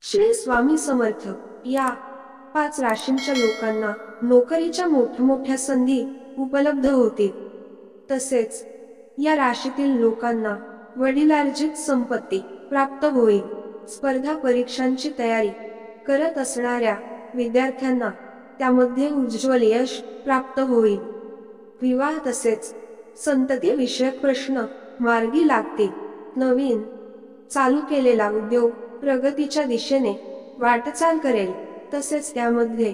श्री स्वामी समर्थ. या 5 राशींच्या लोकांना नोकरीच्या मोठमोठ्या संधी उपलब्ध होतील. तसेच या राशीतील लोकांना वडिलार्जित संपत्ती प्राप्त होईल. स्पर्धा परीक्षांची तयारी करत असणाऱ्या विद्यार्थ्यांना त्यामध्ये उज्ज्वल यश प्राप्त होईल. विवाह तसेच संतती विषयक प्रश्न मार्गी लागतील. नवीन चालू केलेला उद्योग प्रगतीच्या दिशेने वाटचाल करेल. तसेच त्यामध्ये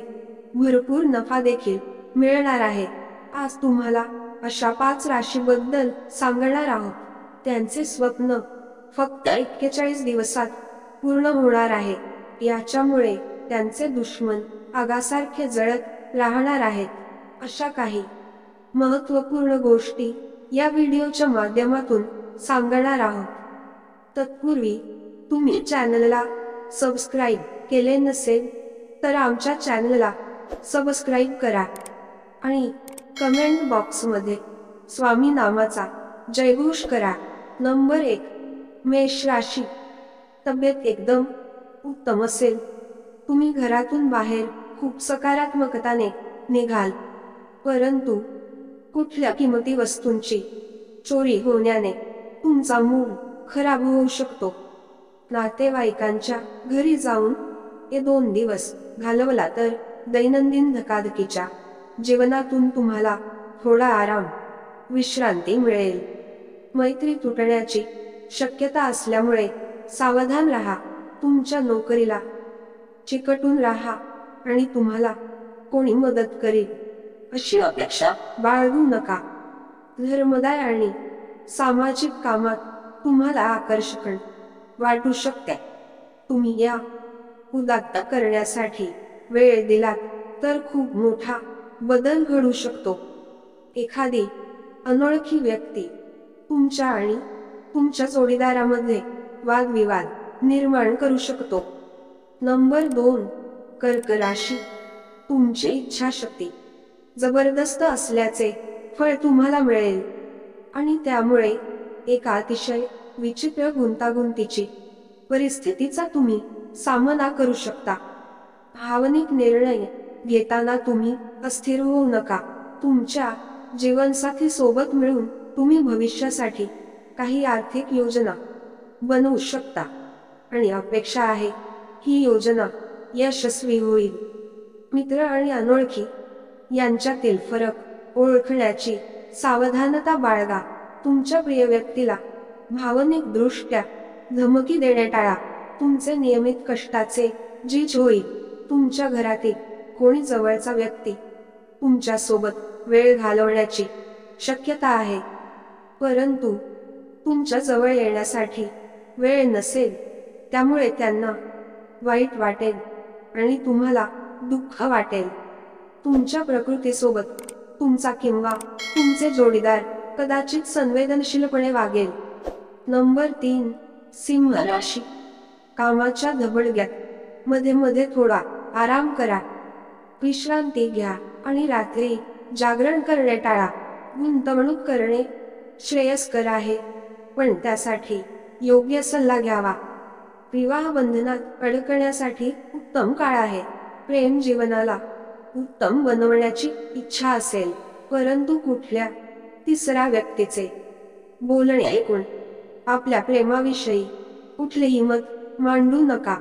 भरपूर नफा देखील मिळणार आहे. आज तुम्हाला अशा 5 राशीबद्दल सांगणार आहोत. त्यांचे स्वप्न फक्त 41 दिवसात पूर्ण होणार आहे. याच्यामुळे त्यांचे दुश्मन आगासारखे जळत राहणार आहेत. अशा काही महत्त्वपूर्ण गोष्टी या व्हिडिओच्या माध्यमातून सांगणार आहोत. तत्पूर्वी तुम्ही चॅनलला सबस्क्राईब केले नसेल तर आमच्या चॅनलला सबस्क्राईब करा आणि कमेंट बॉक्समध्ये स्वामी नामाचा जयघोष करा. नंबर 1, मेष राशी. तब्येत एकदम उत्तम असेल. तुम्ही घरातून बाहेर खूप सकारात्मकताने निघाल, परंतु कुठल्या किमती वस्तूंची चोरी होण्याने तुमचा मूड खराब होऊ शकतो. नातेवाईकांच्या घरी जाऊन हे 2 दिवस घालवला तर दैनंदिन धकाधकीच्या जीवनातून तुम्हाला थोडा आराम विश्रांती मिळेल. मैत्री तुटण्याची शक्यता असल्यामुळे सावधान राहा. तुमच्या नोकरीला चिकटून राहा आणि तुम्हाला कोणी मदत करेल अशी अपेक्षा बाळगू नका. धर्मदाय आणि सामाजिक कामात तुम्हाला आकर्षण वाटू शकते. तुम्ही या उदात्त करण्यासाठी वेळ दिलात तर खूप मोठा बदल घडू शकतो. एखादी अनोळखी व्यक्ती तुमच्या आणि तुमच्या जोडीदारामध्ये वादविवाद निर्माण करू शकतो. नंबर 2, कर्क राशी. तुमची इच्छाशक्ती जबरदस्त असल्याचे फळ तुम्हाला मिळेल आणि त्यामुळे एका अतिशय विचित्र गुंतागुंतीची परिस्थितीचा तुम्ही सामना करू शकता. भावनिक निर्णय घेताना तुम्ही अस्थिर होऊ नका. तुमच्या जीवनसाथी सोबत मिळून तुम्ही भविष्यासाठी काही आर्थिक योजना बनवू शकता आणि अपेक्षा आहे ही योजना यशस्वी होईल. मित्र आणि अनोळखी यांच्यातील फरक ओळखण्याची सावधानता बाळगा. तुमच्या प्रिय व्यक्तीला भावनिक दृष्ट्या धमकी देणे टाळा. तुमचे नियमित कष्टाचे झीज होईल. तुमच्या घरातील कोणी जवळचा व्यक्ती तुमच्या सोबत वेळ घालवण्याची शक्यता आहे, परंतु तुमच्या जवळ येण्यासाठी वेळ नसेल. त्यामुळे त्यांना वाईट वाटेल आणि तुम्हाला दुःख वाटेल. तुमच्या प्रकृतीसोबत तुमचा किंवा तुमचे जोडीदार कदाचित संवेदनशीलपणे वागेल. नंबर 3, सिंह राशी. कामाच्या धबडग्यात मध्ये मध्ये थोडा आराम करा. विश्रांती घ्या आणि रात्री जागरण करणे टाळा. गुंतवणूक करणे श्रेयस्कर आहे, पण त्यासाठी योग्य सल्ला घ्यावा. विवाह बंधनात अडकण्यासाठी उत्तम काळ आहे. प्रेम जीवनाला उत्तम बनवण्याची इच्छा असेल, परंतु कुठल्या तिसऱ्या व्यक्तीचे बोलणे ऐकून आपल्या प्रेमाविषयी कुठलेही मत मांडू नका.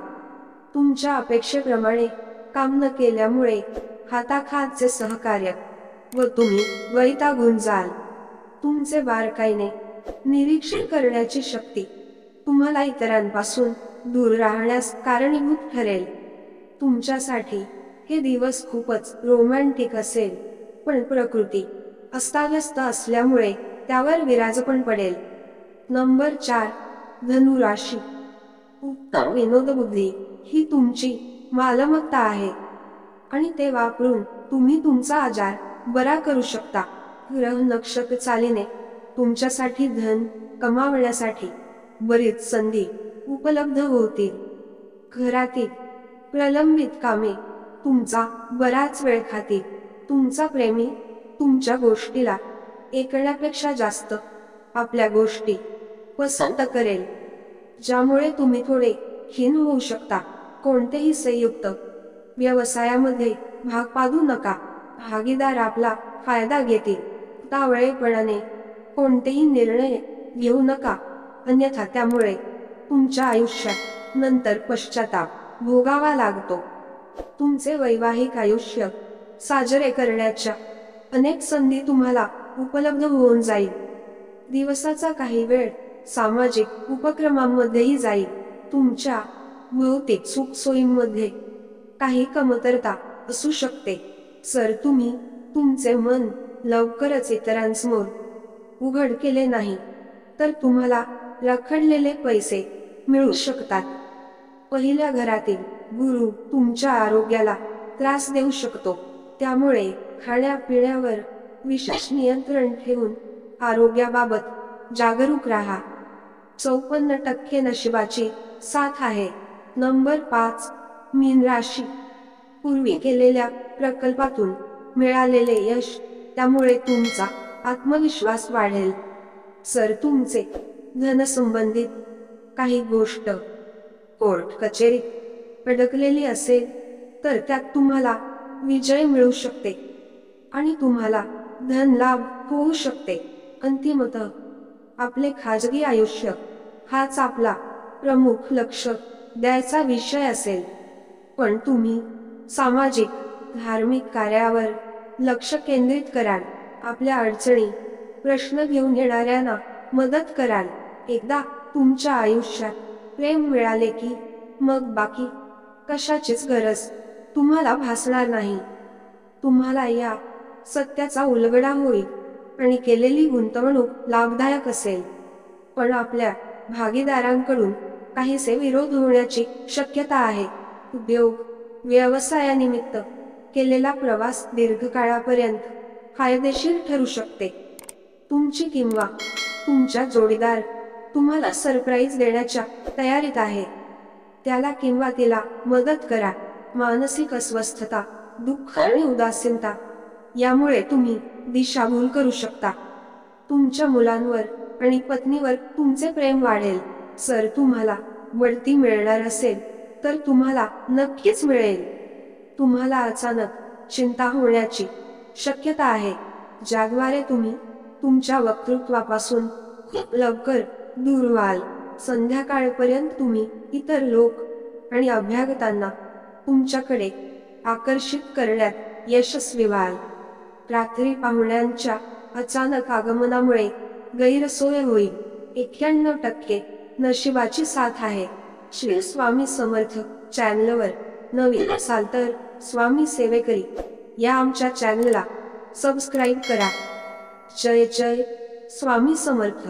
तुमच्या अपेक्षेप्रमाणे काम न केल्यामुळे हाताखालचे सहकार्य व तुम्ही वैतागून जाल. तुमचे बारकाईने निरीक्षण करण्याची शक्ती तुम्हाला इतरांपासून दूर राहण्यास कारणीभूत ठरेल. तुमच्यासाठी हे दिवस खूपच रोमॅन्टिक असेल, पण प्रकृती अस्ताव्यस्त असल्यामुळे त्यावर विराजपण पडेल. नंबर 4, धनु राशी. उत्तम विनोदबुद्धी ही तुमची मालमत्ता आहे आणि ते वापरून तुम्ही तुमचा आजार बरा करू शकता. ग्रह नक्षत्र चालीने तुमच्यासाठी धन कमावण्यासाठी बरीच संधी उपलब्ध होतील. घरातील प्रलंबित कामे तुमचा बराच वेळ खातील. तुमचा प्रेमी तुमच्या गोष्टीला ऐकण्यापेक्षा जास्त आपल्या गोष्टी पसंत करेल, ज्यामुळे तुम्ही थोडे खिन्न होऊ शकता. कोणतेही संयुक्त व्यवसायामध्ये भाग पाडू नका. भागीदार आपला फायदा घेतील. तावळेपणाने कोणतेही निर्णय घेऊ नका, अन्यथा त्यामुळे तुमच्या आयुष्यात नंतर पश्चाताप भोगावा लागतो. तुमचे वैवाहिक आयुष्य साजरे करण्याच्या अनेक संधी तुम्हाला उपलब्ध होऊन जाईल. दिवसाचा काही वेळ सामाजिक उपक्रमांमध्येही जाईल. तुमच्या भौतिक सुखसोयींमध्ये काही कमतरता असू शकते. तुम्ही तुमचे मन लवकरच इतरांसमोर उघड केले नाही तर तुम्हाला रखडलेले पैसे मिळू शकतात. पहिल्या घरातील गुरु तुमच्या आरोग्याला त्रास देऊ शकतो, त्यामुळे खाण्यापिण्यावर विशेष नियंत्रण ठेवून आरोग्याबाबत जागरूक राहा. 54% नशिबाची साथ आहे. नंबर 5, मीन राशी. पूर्वी केलेल्या प्रकल्पातून मिळालेले यश, त्यामुळे तुमचा आत्मविश्वास वाढेल. तुमचे धनसंबंधित काही गोष्ट कोर्ट कचेरीत अडकलेली असेल तर त्यात तुम्हाला विजय मिळू शकते आणि तुम्हाला धन लाभ होऊ शकते. अंतिमतः आपले खाजगी आयुष्य हाच आपला प्रमुख लक्ष द्यायचा विषय असेल, पण तुम्ही सामाजिक धार्मिक कार्यावर लक्ष केंद्रित कराल. आपल्या अडचणी प्रश्न घेऊन येणाऱ्यांना मदत कराल. एकदा तुमच्या आयुष्यात प्रेम मिळाले की मग बाकी कशाचीच गरज तुम्हाला भासणार नाही. तुम्हाला या सत्याचा उलगडा होईल आणि केलेली गुंतवणूक लाभदायक असेल, पण आपल्या भागीदारांकडून काहीसे विरोध होण्याची शक्यता आहे. उद्योग व्यवसायानिमित्त केलेला प्रवास दीर्घकाळापर्यंत फायदेशीर ठरू शकते. तुमची किंवा तुमच्या जोडीदार तुम्हाला सरप्राईज देण्याच्या तयारीत आहे. त्याला किंवा तिला मदत करा. मानसिक अस्वस्थता, दुःख आणि उदासीनता यामुळे तुम्ही दिशाभूल करू शकता. तुमच्या मुलांवर आणि पत्नीवर तुमचे प्रेम वाढेल. तुम्हाला बढती मिळणार असेल तर तुम्हाला नक्कीच मिळेल. तुम्हाला अचानक चिंता होण्याची शक्यता आहे, ज्याद्वारे तुम्ही तुमच्या वक्तृत्वापासून खूप लवकर दूर व्हाल. संध्याकाळपर्यंत तुम्ही इतर लोक आणि अभ्यागतांना तुमच्याकडे आकर्षित करण्यात यशस्वी व्हाल. रात्री पाहुण्यांच्या अचानक आगमनामुळे गैरसोय होईल. 91% नशिबाची साथ आहे. श्री स्वामी समर्थ चॅनलवर नवीन असाल तर स्वामी सेवेकरी या आमच्या चॅनलला सबस्क्राईब करा. जय जय स्वामी समर्थ.